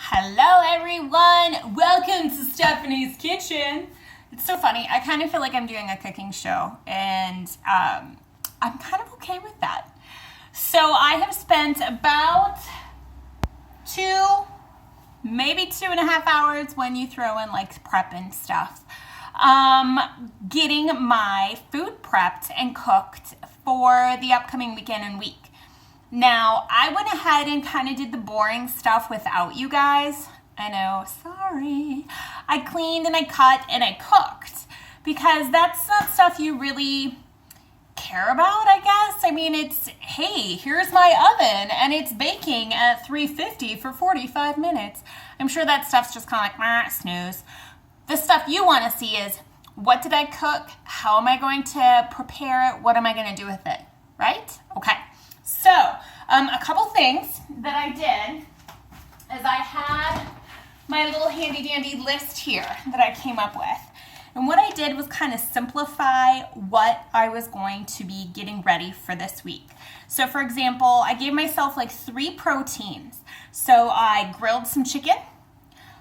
Hello everyone, welcome to Stephanie's Kitchen. It's so funny, I kind of feel like I'm doing a cooking show and I'm kind of okay with that. So I have spent about maybe 2.5 hours when you throw in like prep and stuff, getting my food prepped and cooked for the upcoming weekend and week. Now, I went ahead and kind of did the boring stuff without you guys. I know, sorry. I cleaned and I cut and I cooked because that's not stuff you really care about, I guess. I mean, it's, hey, here's my oven and it's baking at 350 for 45 minutes. I'm sure that stuff's just kind of like, snooze. The stuff you want to see is, what did I cook? How am I going to prepare it? What am I going to do with it? Right? Okay. So, a couple things that I did is I had my little handy dandy list here that I came up with. And what I did was kind of simplify what I was going to be getting ready for this week. So for example, I gave myself like 3 proteins. So I grilled some chicken.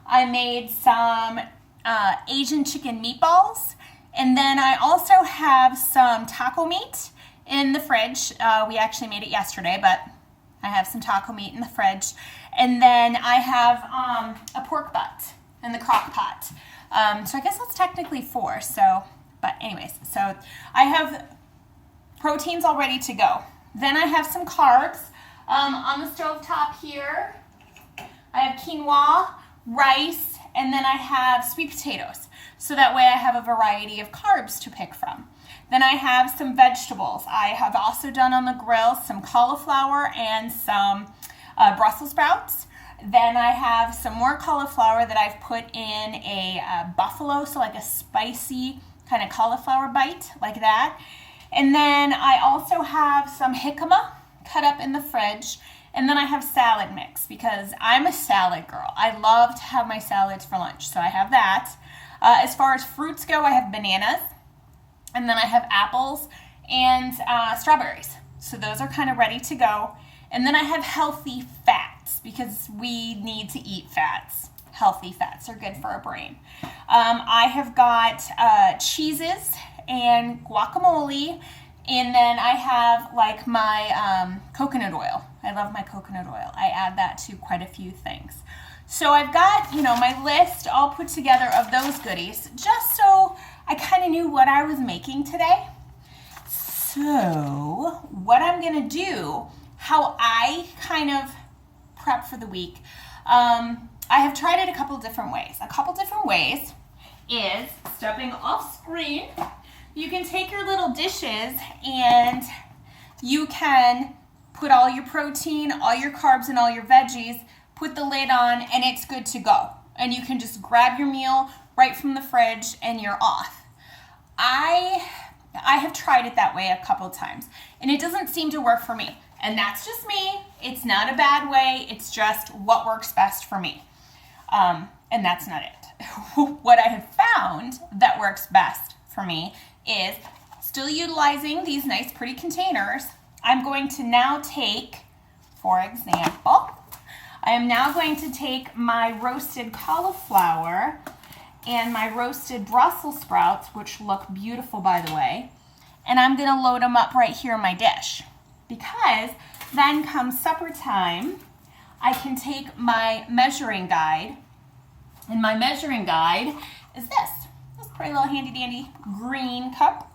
I made some Asian chicken meatballs. And then I also have some taco meat in the fridge. We actually made it yesterday, but I have some taco meat in the fridge. And then I have a pork butt in the crock pot. So I guess that's technically 4. So, but anyways, so I have proteins all ready to go. Then I have some carbs on the stove top here. I have quinoa, rice, and then I have sweet potatoes. So that way I have a variety of carbs to pick from. Then I have some vegetables. I have also done on the grill some cauliflower and some Brussels sprouts. Then I have some more cauliflower that I've put in a buffalo, so like a spicy kind of cauliflower bite like that. And then I also have some jicama cut up in the fridge. And then I have salad mix because I'm a salad girl. I love to have my salads for lunch, so I have that. As far as fruits go, I have bananas. And then I have apples and strawberries. So those are kind of ready to go. And then I have healthy fats because we need to eat fats. Healthy fats are good for our brain. I have got cheeses and guacamole. And then I have like my coconut oil. I love my coconut oil. I add that to quite a few things. So I've got, my list all put together of those goodies just so I kind of knew what I was making today. So what I'm going to do, how I kind of prep for the week, I have tried it a couple different ways. A couple different ways is stepping off screen. You can take your little dishes and you can put all your protein, all your carbs, and all your veggies, put the lid on, and it's good to go. And you can just grab your meal right from the fridge and you're off. I have tried it that way a couple times and it doesn't seem to work for me. And that's just me. It's not a bad way. It's just what works best for me. And that's not it. What I have found that works best for me is still utilizing these nice pretty containers. I'm going to now take, for example, I am now going to take my roasted cauliflower and my roasted Brussels sprouts, which look beautiful by the way, and I'm going to load them up right here in my dish. Because then comes supper time, I can take my measuring guide, and my measuring guide is this pretty little handy dandy green cup,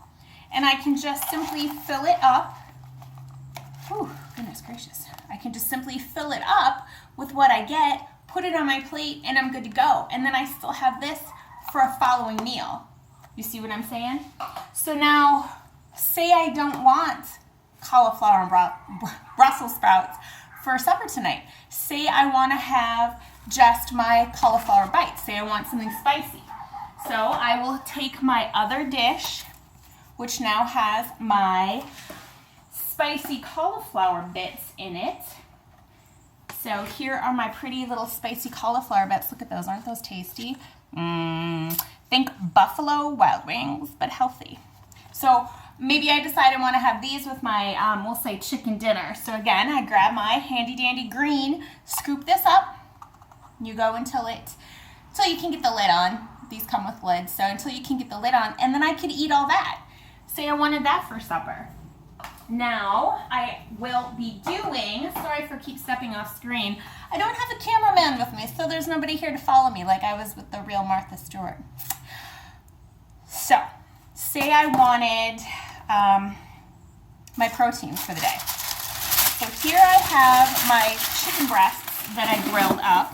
and I can just simply fill it up. Oh, goodness gracious. I can just simply fill it up with what I get, put it on my plate, and I'm good to go. And then I still have this for a following meal. You see what I'm saying? So now, say I don't want cauliflower and Brussels sprouts for supper tonight. Say I want to have just my cauliflower bites. Say I want something spicy. So I will take my other dish, which now has my spicy cauliflower bits in it. So here are my pretty little spicy cauliflower bits. Look at those. Aren't those tasty? Think Buffalo Wild Wings, but healthy. So maybe I decide I want to have these with my, we'll say chicken dinner. So again, I grab my handy dandy green, scoop this up, You go until you can get the lid on. These come with lids, so until you can get the lid on, and then I could eat all that. Say I wanted that for supper. Now, I will be doing, sorry for keep stepping off screen, I don't have a cameraman with me, so there's nobody here to follow me like I was with the real Martha Stewart. So, say I wanted my proteins for the day. So here I have my chicken breasts that I grilled up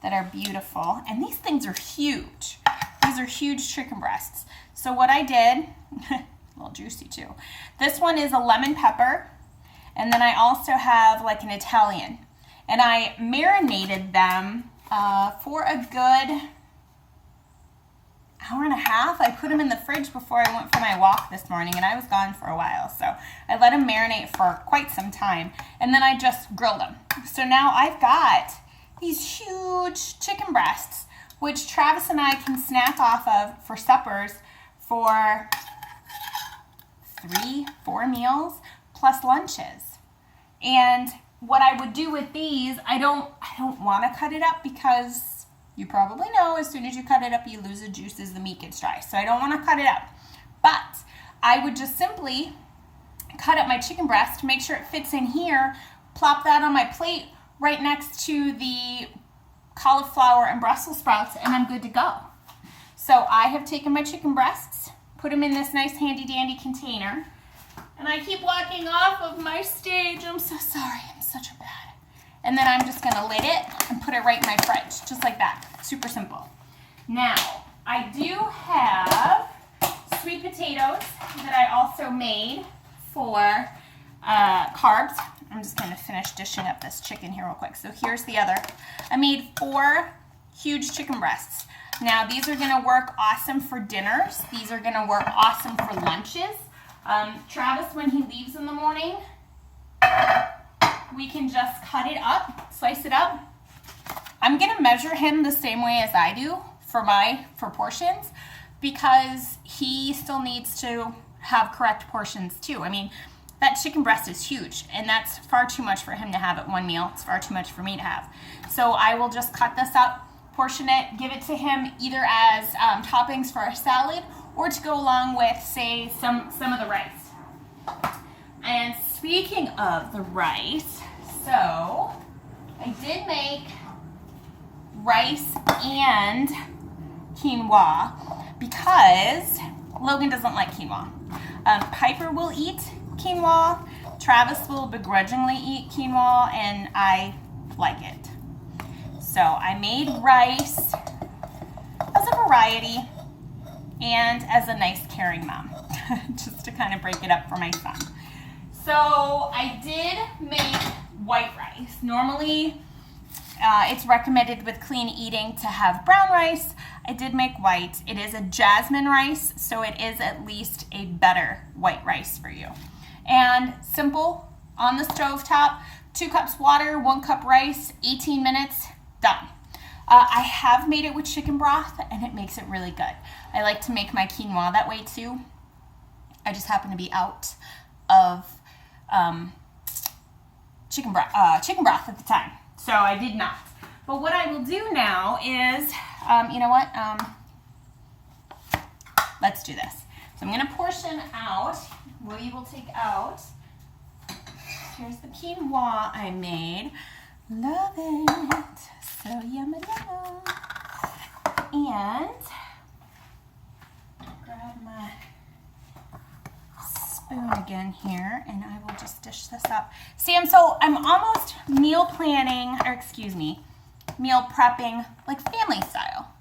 that are beautiful, and these things are huge. These are huge chicken breasts. So what I did, a little juicy too. This one is a lemon pepper, and then I also have like an Italian. And I marinated them for a good hour and a half. I put them in the fridge before I went for my walk this morning, and I was gone for a while. So I let them marinate for quite some time, and then I just grilled them. So now I've got these huge chicken breasts, which Travis and I can snack off of for suppers for 3-4 meals plus lunches. And what I would do with these, I don't want to cut it up because you probably know as soon as you cut it up, you lose the juices, the meat gets dry. So I don't want to cut it up. But I would just simply cut up my chicken breast, make sure it fits in here, plop that on my plate right next to the cauliflower and Brussels sprouts, and I'm good to go. So I have taken my chicken breasts, put them in this nice handy dandy container, and I keep walking off of my stage. I'm so sorry, I'm such a bad. And then I'm just gonna lid it and put it right in my fridge, just like that. Super simple. Now, I do have sweet potatoes that I also made for carbs. I'm just gonna finish dishing up this chicken here real quick. So here's the other. I made 4 huge chicken breasts. Now these are gonna work awesome for dinners. These are gonna work awesome for lunches. Travis, when he leaves in the morning, we can just cut it up, slice it up. I'm gonna measure him the same way as I do for portions, because he still needs to have correct portions too. I mean, that chicken breast is huge, and that's far too much for him to have at one meal. It's far too much for me to have. So I will just cut this up, portion it, give it to him either as toppings for a salad or to go along with, say, some of the rice. And speaking of the rice, so I did make rice and quinoa because Logan doesn't like quinoa. Piper will eat quinoa. Travis will begrudgingly eat quinoa, and I like it. So I made rice as a variety and as a nice caring mom, just to kind of break it up for my son. So I did make white rice. Normally, it's recommended with clean eating to have brown rice. I did make white. It is a jasmine rice, so it is at least a better white rice for you. And simple, on the stove top, 2 cups water, 1 cup rice, 18 minutes, done. I have made it with chicken broth, and it makes it really good. I like to make my quinoa that way too. I just happen to be out of chicken broth at the time, so I did not. But what I will do now is, you know what? Let's do this. So I'm going to portion out. We will take out. Here's the quinoa I made. Love it. So yummy. And grab my spoon again here, and I will just dish this up. Sam, so I'm almost meal prepping like family style.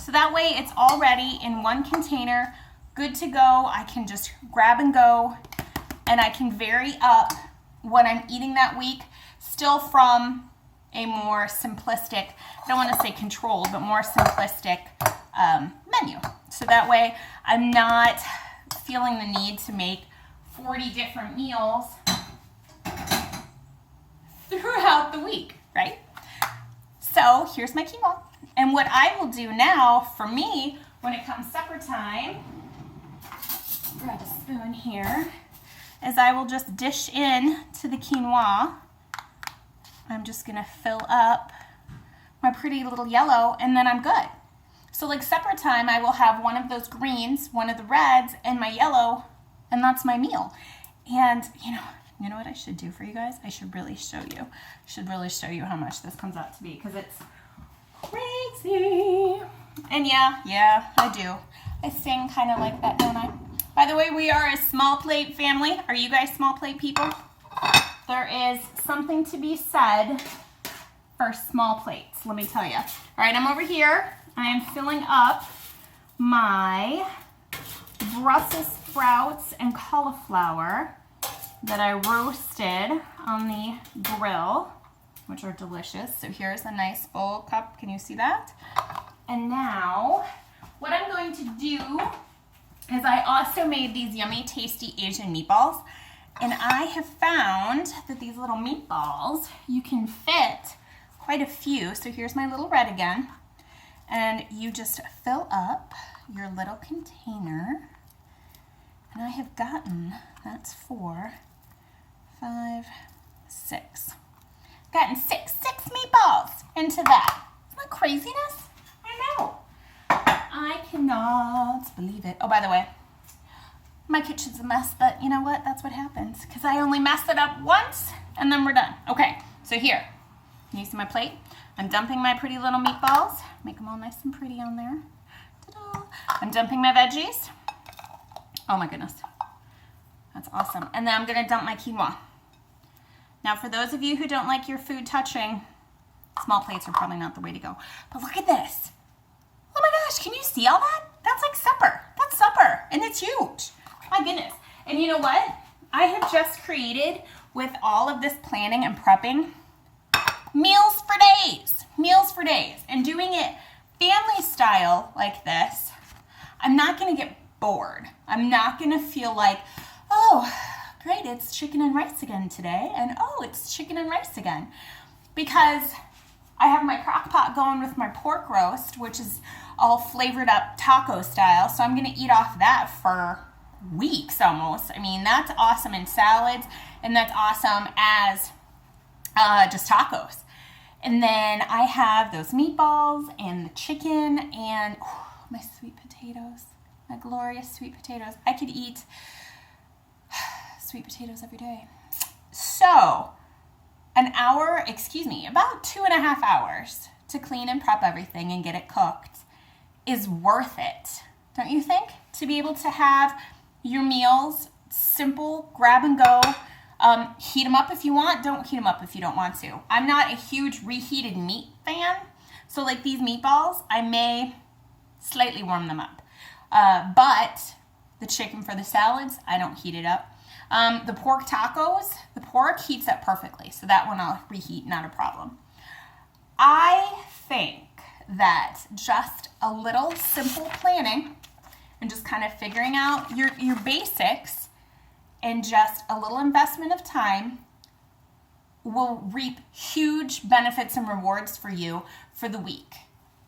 So that way it's all ready in one container, good to go. I can just grab and go, and I can vary up what I'm eating that week, still from a more simplistic, I don't want to say controlled, but more simplistic menu. So that way I'm not feeling the need to make 40 different meals throughout the week, right? So here's my quinoa. And what I will do now for me when it comes supper time, grab a spoon here, is I will just dish in to the quinoa. I'm just gonna fill up my pretty little yellow, and then I'm good. So like supper time, I will have one of those greens, one of the reds, and my yellow, and that's my meal. And you know what I should do for you guys? I should really show you. I should really show you how much this comes out to be, because it's crazy. And yeah, I do. I sing kind of like that, don't I? By the way, we are a small plate family. Are you guys small plate people? There is something to be said for small plates, let me tell you. All right, I'm over here. I am filling up my Brussels sprouts and cauliflower that I roasted on the grill, which are delicious. So here's a nice bowl cup. Can you see that? And now what I'm going to do is I also made these yummy, tasty Asian meatballs. And I have found that these little meatballs, you can fit quite a few. So here's my little red again. And you just fill up your little container. And I have gotten, that's 4, 5, 6. Gotten six meatballs into that. Isn't that craziness? I know. I cannot believe it. Oh, by the way, my kitchen's a mess, but you know what? That's what happens, because I only mess it up once and then we're done. Okay, so here, can you see my plate? I'm dumping my pretty little meatballs. Make them all nice and pretty on there. Ta-da. I'm dumping my veggies. Oh my goodness. That's awesome. And then I'm gonna dump my quinoa. Now, for those of you who don't like your food touching, small plates are probably not the way to go. But look at this. Oh my gosh, can you see all that? That's like supper. That's supper, and it's huge. My goodness. And you know what? I have just created, with all of this planning and prepping, meals for days. Meals for days. And doing it family style like this, I'm not going to get bored. I'm not going to feel like, oh, great, it's chicken and rice again today. And oh, it's chicken and rice again. Because I have my crock pot going with my pork roast, which is all flavored up taco style. So I'm going to eat off that for weeks almost. I mean, that's awesome in salads, and that's awesome as just tacos. And then I have those meatballs and the chicken and my sweet potatoes, my glorious sweet potatoes. I could eat sweet potatoes every day. So about 2.5 hours to clean and prep everything and get it cooked is worth it, don't you think? To be able to have your meals simple, grab and go. Heat them up if you want. Don't heat them up if you don't want to. I'm not a huge reheated meat fan. So like these meatballs, I may slightly warm them up. But the chicken for the salads, I don't heat it up. The pork tacos, the pork heats up perfectly. So that one I'll reheat, not a problem. I think that just a little simple planning and just kind of figuring out your basics and just a little investment of time will reap huge benefits and rewards for you for the week,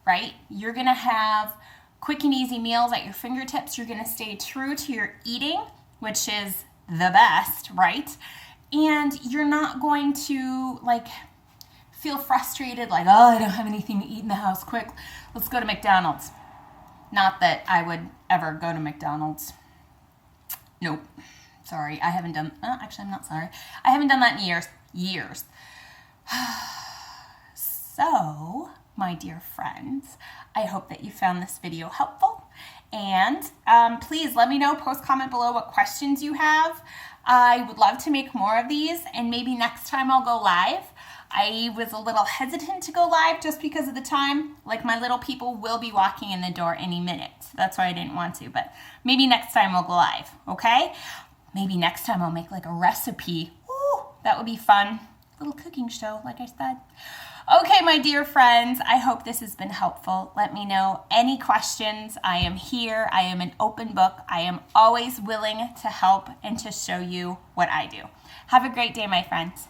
right? You're going to have quick and easy meals at your fingertips. You're going to stay true to your eating, which is the best, right? And you're not going to feel frustrated like, oh, I don't have anything to eat in the house. Quick, let's go to McDonald's. Not that I would ever go to McDonald's. Nope. Sorry, I haven't done, actually I'm not sorry. I haven't done that in years. So, my dear friends, I hope that you found this video helpful. And please let me know, post comment below what questions you have. I would love to make more of these, and maybe next time I'll go live. I was a little hesitant to go live just because of the time. Like, my little people will be walking in the door any minute. That's why I didn't want to, but maybe next time I'll go live, okay? Maybe next time I'll make like a recipe. Ooh, that would be fun. Little cooking show, like I said. Okay, my dear friends, I hope this has been helpful. Let me know any questions. I am here. I am an open book. I am always willing to help and to show you what I do. Have a great day, my friends.